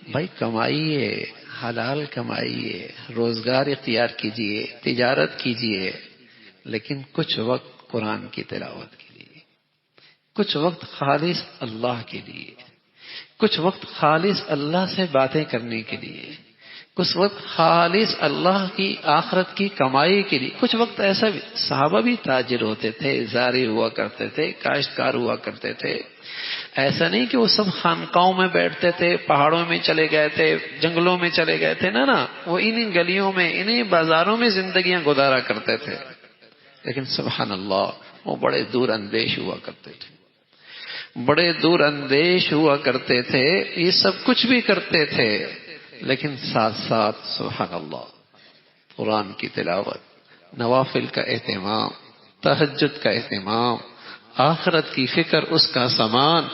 بھائی کمائیے، حلال کمائیے، روزگار اختیار کیجئے، تجارت کیجئے، لیکن کچھ وقت قرآن کی تلاوت کے لیے، کچھ وقت خالص اللہ کے لیے، کچھ وقت خالص اللہ سے باتیں کرنے کے لیے، کچھ وقت خالص اللہ کی آخرت کی کمائی کے لیے. کچھ وقت ایسا بھی صحابہ بھی تاجر ہوتے تھے، زاری ہوا کرتے تھے، کاشتکار ہوا کرتے تھے. ایسا نہیں کہ وہ سب خانقاہوں میں بیٹھتے تھے، پہاڑوں میں چلے گئے تھے، جنگلوں میں چلے گئے تھے. نا وہ انہی گلیوں میں، انہی بازاروں میں زندگیاں گزارا کرتے تھے. لیکن سبحان اللہ وہ بڑے دور اندیش ہوا کرتے تھے، بڑے دور اندیش ہوا کرتے تھے. یہ سب کچھ بھی کرتے تھے، لیکن ساتھ ساتھ سبحان اللہ قرآن کی تلاوت، نوافل کا اہتمام، تہجد کا اہتمام، آخرت کی فکر، اس کا سامان،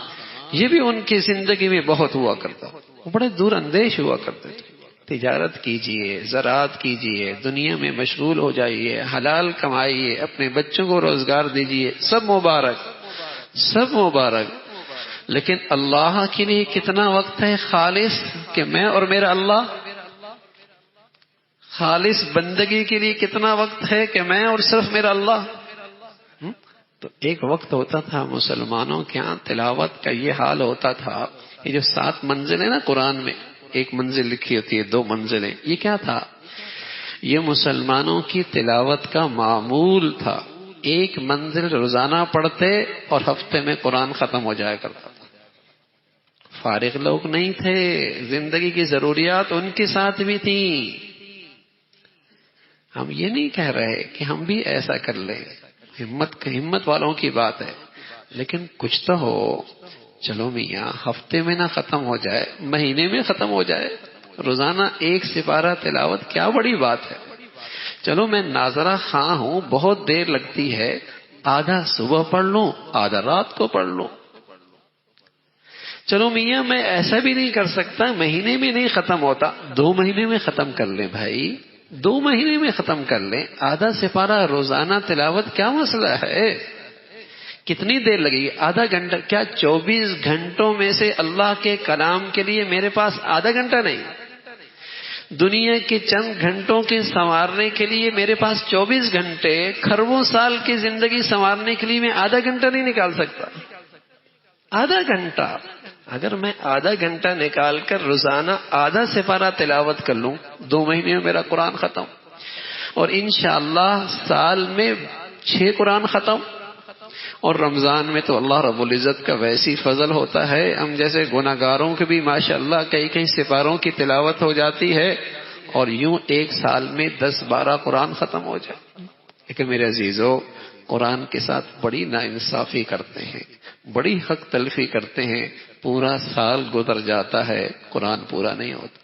یہ بھی ان کی زندگی میں بہت ہوا کرتا. وہ بڑے دور اندیش ہوا کرتے تھے. تجارت کیجئے، زراعت کیجئے، دنیا میں مشغول ہو جائیے، حلال کمائیے، اپنے بچوں کو روزگار دیجئے، سب مبارک، سب مبارک. لیکن اللہ کے لیے کتنا وقت ہے خالص کہ میں اور میرا اللہ؟ خالص بندگی کے لیے کتنا وقت ہے کہ میں اور صرف میرا اللہ؟ تو ایک وقت ہوتا تھا مسلمانوں کے ہاں تلاوت کا یہ حال ہوتا تھا. یہ جو 7 منزلیں نا قرآن میں، ایک منزل لکھی ہوتی ہے، 2 منزلیں، یہ کیا تھا؟ یہ مسلمانوں کی تلاوت کا معمول تھا. ایک منزل روزانہ پڑھتے اور ہفتے میں قرآن ختم ہو جایا کرتا تھا. فارغ لوگ نہیں تھے، زندگی کی ضروریات ان کے ساتھ بھی تھیں. ہم یہ نہیں کہہ رہے کہ ہم بھی ایسا کر لیں، ہمت والوں کی بات ہے، لیکن کچھ تو ہو. چلو میاں ہفتے میں نہ ختم ہو جائے، مہینے میں ختم ہو جائے. روزانہ 1 سپارہ تلاوت کیا بڑی بات ہے. چلو میں ناظرہ خواہ ہوں، بہت دیر لگتی ہے، آدھا صبح پڑھ لوں، آدھا رات کو پڑھ لوں. چلو میاں میں ایسا بھی نہیں کر سکتا، مہینے میں نہیں ختم ہوتا، 2 مہینے میں ختم کر لیں بھائی، 2 مہینے میں ختم کر لیں. آدھا سپارہ روزانہ تلاوت کیا مسئلہ ہے؟ کتنی دیر لگے گی؟ آدھا گھنٹہ. کیا 24 گھنٹوں میں سے اللہ کے کلام کے لیے میرے پاس آدھا گھنٹہ نہیں؟ دنیا کے چند گھنٹوں کے سنوارنے کے لیے میرے پاس 24 گھنٹے، کھربوں سال کی زندگی سنوارنے کے لیے میں آدھا گھنٹہ نہیں نکال سکتا؟ آدھا گھنٹہ. اگر میں آدھا گھنٹہ نکال کر روزانہ آدھا سپارہ تلاوت کر لوں، 2 مہینے میں میرا قرآن ختم. اور انشاءاللہ سال میں 6 قرآن ختم. اور رمضان میں تو اللہ رب العزت کا ویسی فضل ہوتا ہے، ہم جیسے گناہگاروں کے بھی ماشاءاللہ کئی سپاروں کی تلاوت ہو جاتی ہے، اور یوں 1 سال میں 10-12 قرآن ختم ہو جائے. لیکن میرے عزیزو، قرآن کے ساتھ بڑی ناانصافی کرتے ہیں، بڑی حق تلفی کرتے ہیں. پورا سال گزر جاتا ہے، قرآن پورا نہیں ہوتا.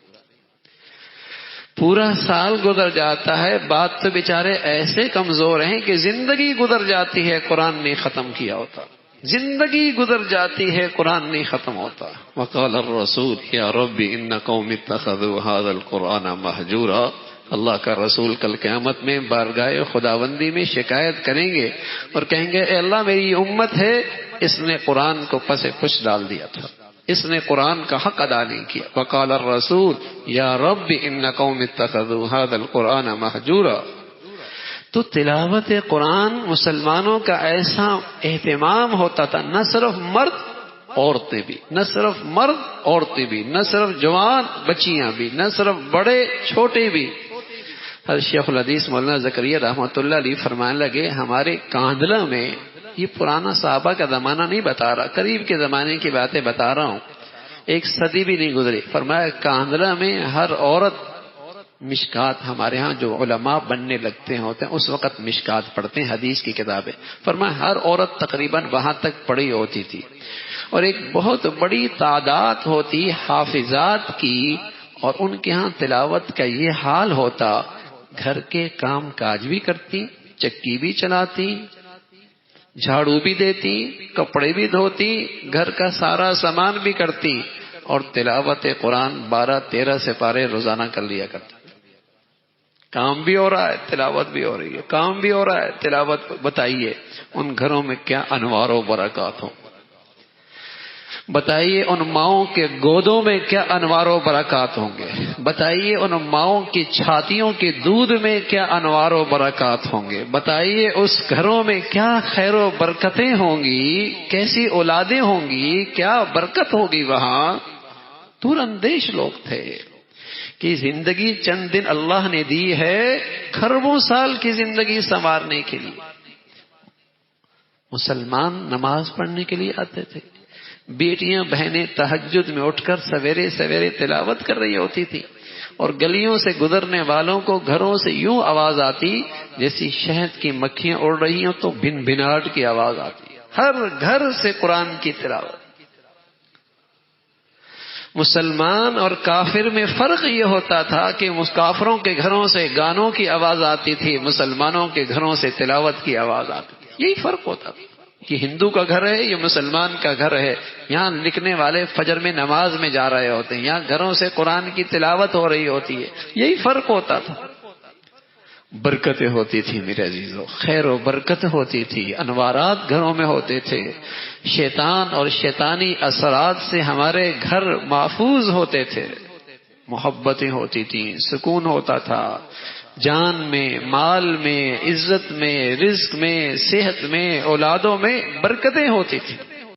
پورا سال گزر جاتا ہے، بات تو بیچارے ایسے کمزور ہیں کہ زندگی گزر جاتی ہے، قرآن نہیں ختم کیا ہوتا. زندگی گزر جاتی ہے، قرآن نہیں ختم ہوتا. وقال الرسول یا رب ان قوم اتخذوا هذا القرآن مہجورا. اللہ کا رسول کل قیامت میں بارگاہ خداوندی میں شکایت کریں گے اور کہیں گے اے اللہ میری امت ہے، اس نے قرآن کو پس پش ڈال دیا تھا، اس نے قرآن کا حق ادا نہیں کیا. وقال الرسول یا رب ان قوم اتخذوا هذا القرآن مہجورا. تو تلاوت قرآن مسلمانوں کا ایسا اہتمام ہوتا تھا، نہ صرف مرد عورتیں بھی، نہ صرف مرد عورتیں بھی، نہ صرف جوان بچیاں بھی، نہ صرف بڑے چھوٹے بھی. حضرت شیخ الحدیث مولانا زکریا رحمۃ اللہ علیہ فرمانے لگے ہمارے کاندھلا میں، یہ پرانا صحابہ کا زمانہ نہیں بتا رہا، قریب کے زمانے کی باتیں بتا رہا ہوں، 1 صدی بھی نہیں گزری. فرمایا کاندھلا میں ہر عورت مشکات، ہمارے ہاں جو علماء بننے لگتے ہوتے ہیں اس وقت مشکات پڑھتے ہیں، حدیث کی کتابیں. فرمایا ہر عورت تقریباً وہاں تک پڑھی ہوتی تھی، اور ایک بہت بڑی تعداد ہوتی حافظات کی، اور ان کے ہاں تلاوت کا یہ حال ہوتا، گھر کے کام کاج بھی کرتی، چکی بھی چلاتی، جھاڑو بھی دیتی، کپڑے بھی دھوتی، گھر کا سارا سامان بھی کرتی، اور تلاوت قرآن 12-13 سپارے روزانہ کر لیا کرتی. کام بھی ہو رہا ہے، تلاوت بھی ہو رہی ہے، کام بھی ہو رہا ہے، تلاوت. بتائیے ان گھروں میں کیا انوار و برکات ہوں. بتائیے ان ماؤں کے گودوں میں کیا انوار و برکات ہوں گے، بتائیے ان ماؤں کی چھاتیوں کے دودھ میں کیا انوار و برکات ہوں گے، بتائیے اس گھروں میں کیا خیر و برکتیں ہوں گی، کیسی اولادیں ہوں گی، کیا برکت ہوگی وہاں۔ دور اندیش لوگ تھے کہ زندگی چند دن اللہ نے دی ہے کھربوں سال کی زندگی سنوارنے کے لیے۔ مسلمان نماز پڑھنے کے لیے آتے تھے، بیٹیاں بہنیں تہجد میں اٹھ کر سویرے سویرے تلاوت کر رہی ہوتی تھی، اور گلیوں سے گزرنے والوں کو گھروں سے یوں آواز آتی جیسی شہد کی مکھیاں اڑ رہی ہوں تو بن بناٹ کی آواز آتی، ہر گھر سے قرآن کی تلاوت۔ مسلمان اور کافر میں فرق یہ ہوتا تھا کہ کافروں کے گھروں سے گانوں کی آواز آتی تھی، مسلمانوں کے گھروں سے تلاوت کی آواز آتی تھی، یہی فرق ہوتا تھا کہ ہندو کا گھر ہے یہ مسلمان کا گھر ہے، یہاں لکھنے والے فجر میں نماز میں جا رہے ہوتے ہیں، یہاں گھروں سے قرآن کی تلاوت ہو رہی ہوتی ہے، یہی فرق ہوتا تھا۔ برکتیں ہوتی تھی میرے عزیزو، خیر و برکت ہوتی تھی، انوارات گھروں میں ہوتے تھے، شیطان اور شیطانی اثرات سے ہمارے گھر محفوظ ہوتے تھے، محبتیں ہوتی تھیں، سکون ہوتا تھا، جان میں، مال میں، عزت میں، رزق میں، صحت میں، اولادوں میں برکتیں ہوتی تھی۔